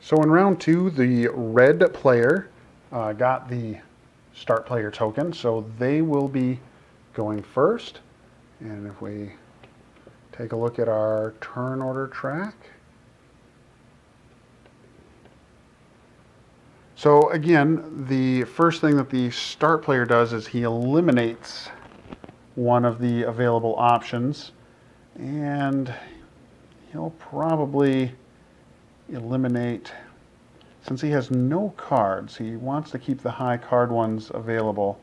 So in round two, the red player got the start player token, so they will be going first. And if we take a look at our turn order track. So again, the first thing that the start player does is he eliminates one of the available options, and he'll probably eliminate, since he has no cards, he wants to keep the high card ones available.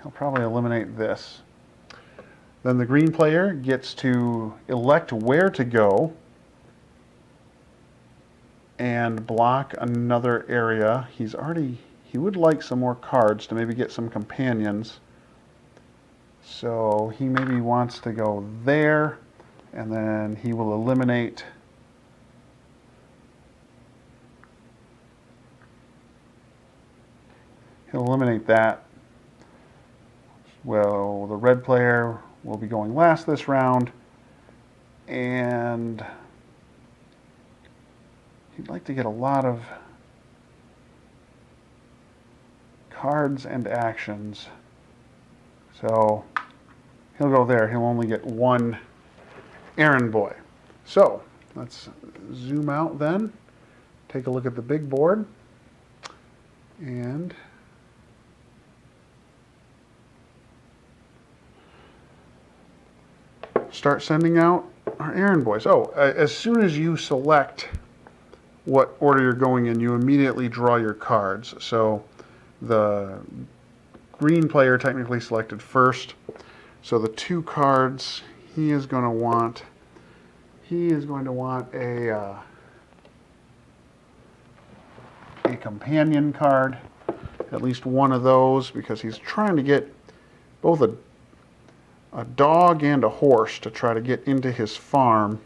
He'll probably eliminate this. Then the green player gets to elect where to go and block another area. He would like some more cards to maybe get some companions. So he maybe wants to go there, and then he will eliminate that. Well, the red player will be going last this round, and he'd like to get a lot of cards and actions. So he'll go there. He'll only get one errand boy. So let's zoom out then, take a look at the big board, and start sending out our errand boys. As soon as you select what order you're going in, you immediately draw your cards. So the green player technically selected first. So the two cards he is going to want a companion card, at least one of those, because he's trying to get both a dog and a horse to try to get into his farm.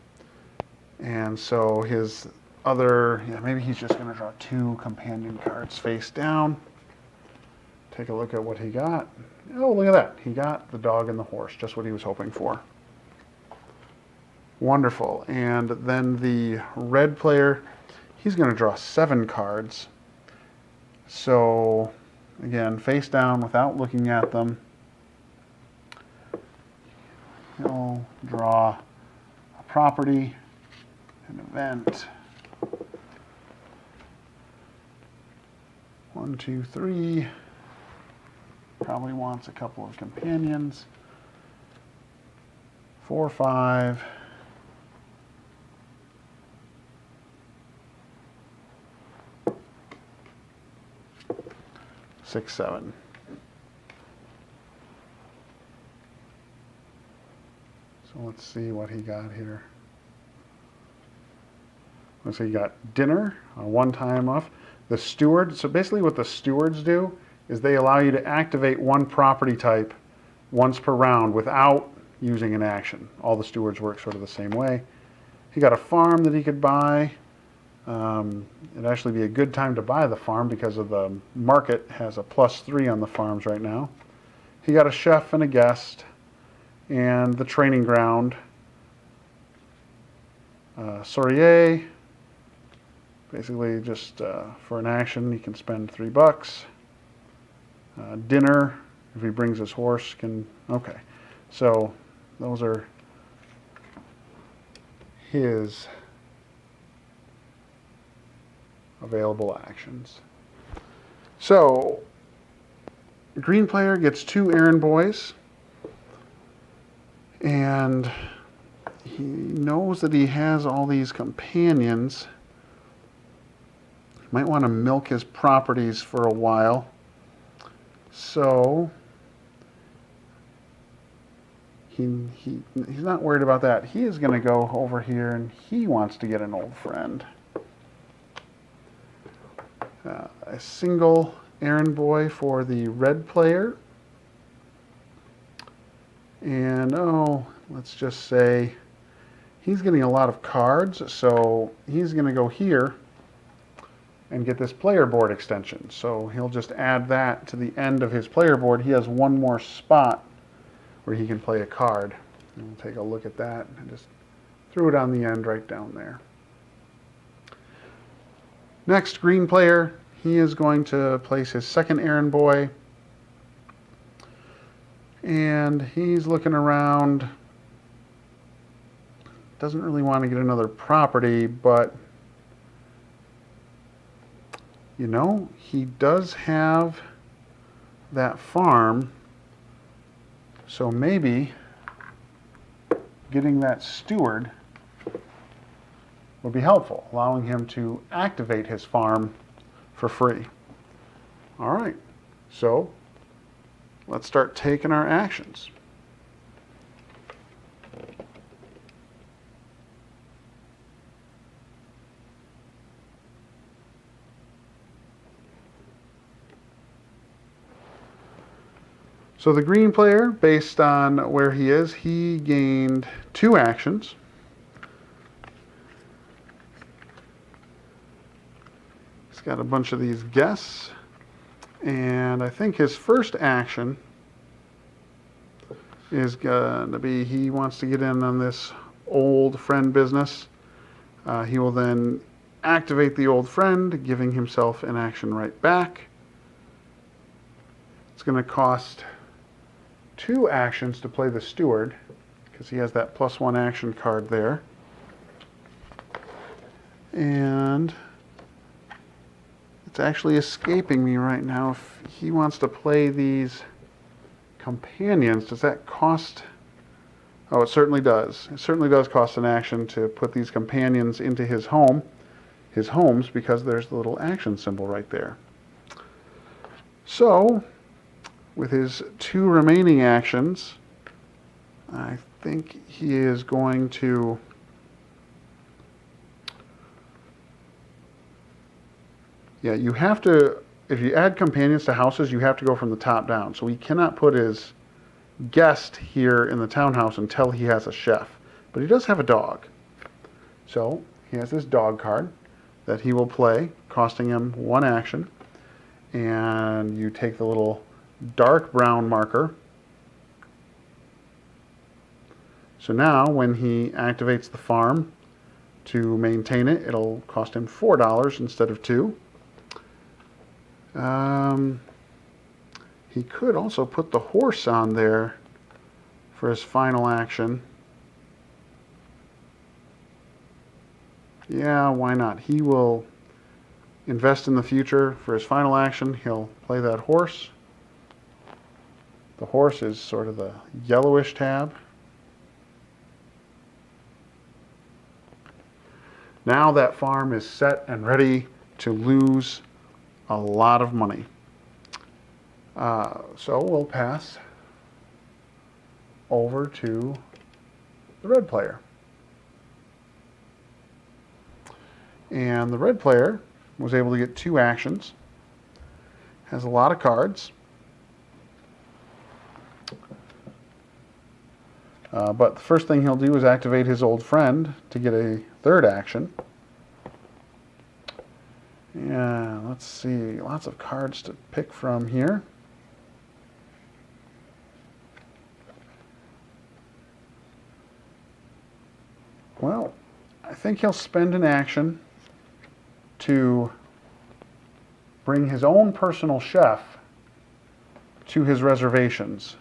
And so his other, maybe he's just going to draw two companion cards face down. Take a look at what he got. Oh, look at that. He got the dog and the horse, just what he was hoping for. Wonderful. And then the red player, he's going to draw 7 cards. So, again, face down without looking at them. He'll draw a property, an event. 1, 2, 3. Probably wants a couple of companions. 4, 5. 6, 7. So let's see what he got here. Let's see, he got dinner, a one-time off. The steward, so basically what the stewards do is they allow you to activate one property type once per round without using an action. All the stewards work sort of the same way. He got a farm that he could buy. It'd actually be a good time to buy the farm because of the market has a +3 on the farms right now. He got a chef and a guest and the training ground. Sourier, basically just for an action he can spend $3. Dinner, if he brings his horse, can, okay. So those are his available actions. So green player gets 2 errand boys, and he knows that he has all these companions. He might want to milk his properties for a while. So he's not worried about that. He is going to go over here and he wants to get an old friend. A single errand boy for the red player. And let's just say he's getting a lot of cards, so he's going to go here and get this player board extension. So he'll just add that to the end of his player board. He has one more spot where he can play a card. And we'll take a look at that and just threw it on the end right down there. Next, green player, he is going to place his second errand boy. And he's looking around. Doesn't really want to get another property, but you know, he does have that farm. So maybe getting that steward would be helpful, allowing him to activate his farm for free. All right, so let's start taking our actions. So the green player, based on where he is, he gained 2 actions. He's got a bunch of these guests. And I think his first action is going to be he wants to get in on this old friend business. He will then activate the old friend, giving himself an action right back. It's going to cost 2 actions to play the steward, because he has that +1 action card there. And it's actually escaping me right now. If he wants to play these companions, does that cost... Oh, it certainly does. It certainly does cost an action to put these companions into his homes, because there's the little action symbol right there. So, with his 2 remaining actions, I think he is going to... Yeah, you have to, if you add companions to houses, you have to go from the top down. So he cannot put his guest here in the townhouse until he has a chef. But he does have a dog. So he has this dog card that he will play, costing him 1 action. And you take the little dark brown marker. So now when he activates the farm to maintain it, it'll cost him $4 instead of 2. He could also put the horse on there for his final action. Yeah, why not? He will invest in the future. For his final action, he'll play that horse. The horse is sort of the yellowish tab. Now that farm is set and ready to lose a lot of money. So we'll pass over to the red player. And the red player was able to get 2 actions. Has a lot of cards. But the first thing he'll do is activate his old friend to get a 3rd action. Yeah, let's see. Lots of cards to pick from here. Well, I think he'll spend an action to bring his own personal chef to his reservations.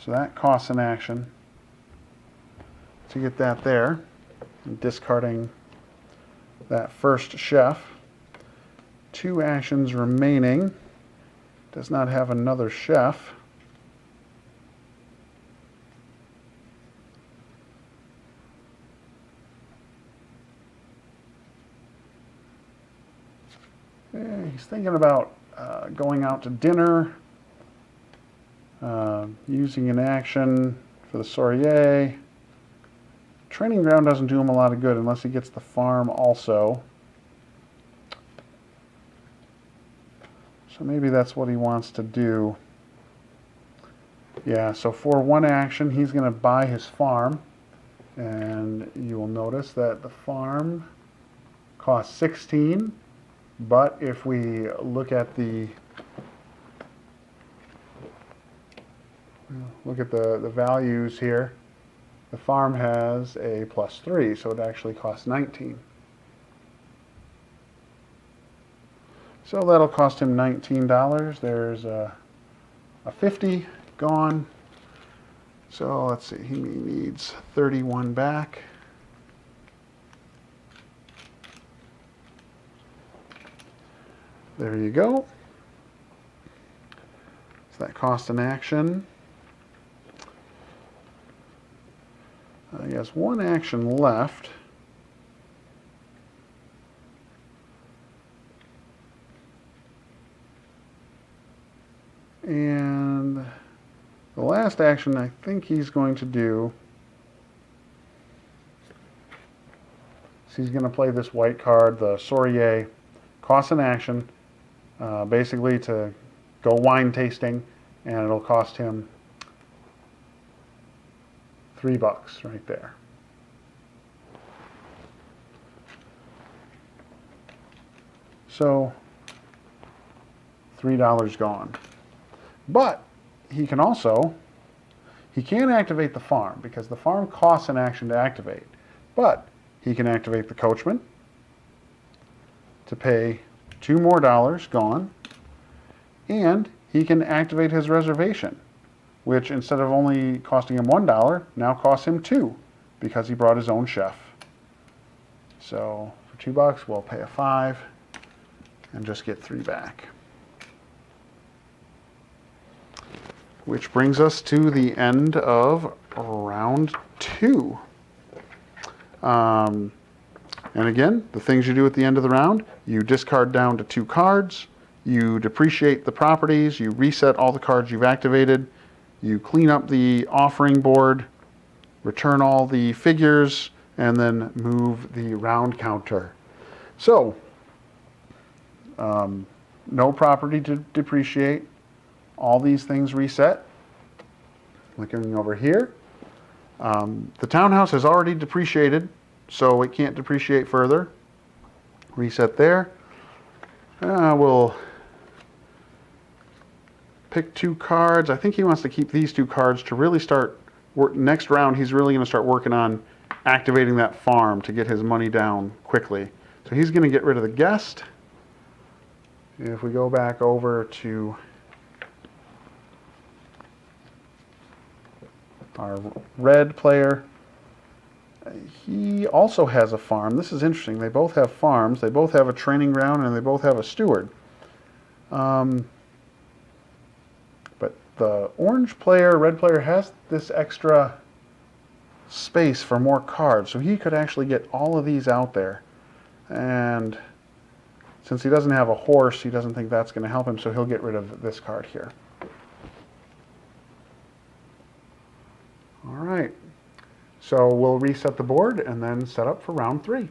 So that costs an action to get that there. And discarding that first chef. 2 actions remaining. Does not have another chef. He's thinking about going out to dinner, using an action for the soiree. Training ground doesn't do him a lot of good unless he gets the farm also. So maybe that's what he wants to do. Yeah, so for 1 action, he's going to buy his farm. And you will notice that the farm costs 16. But if we look at the values here, the farm has a +3, so it actually costs 19. So that'll cost him $19. There's a 50 gone. So let's see, he needs 31 back. There you go. So that cost an action. He has one action left. And the last action I think he's going to do is he's going to play this white card, the Sourier, costs an action, basically to go wine tasting, and it'll cost him $3 right there. So $3 gone. But he can can't activate the farm because the farm costs an action to activate. But he can activate the coachman to pay $2 more, gone. And he can activate his reservation, which instead of only costing him $1, now costs him $2 because he brought his own chef. So for $2, we'll pay a 5 and just get 3 back. Which brings us to the end of round 2. And again, the things you do at the end of the round, you discard down to 2 cards, you depreciate the properties, you reset all the cards you've activated, you clean up the offering board, return all the figures, and then move the round counter. So, no property to depreciate. All these things reset. Looking over here, the townhouse has already depreciated, so it can't depreciate further. Reset there. We'll pick 2 cards. I think he wants to keep these 2 cards to really start next round. He's really going to start working on activating that farm to get his money down quickly. So he's going to get rid of the guest. If we go back over to our red player, he also has a farm. This is interesting. They both have farms. They both have a training ground, and they both have a steward. But the orange player, red player, has this extra space for more cards, so he could actually get all of these out there. And since he doesn't have a horse, he doesn't think that's going to help him, so he'll get rid of this card here. All right, so we'll reset the board and then set up for round 3.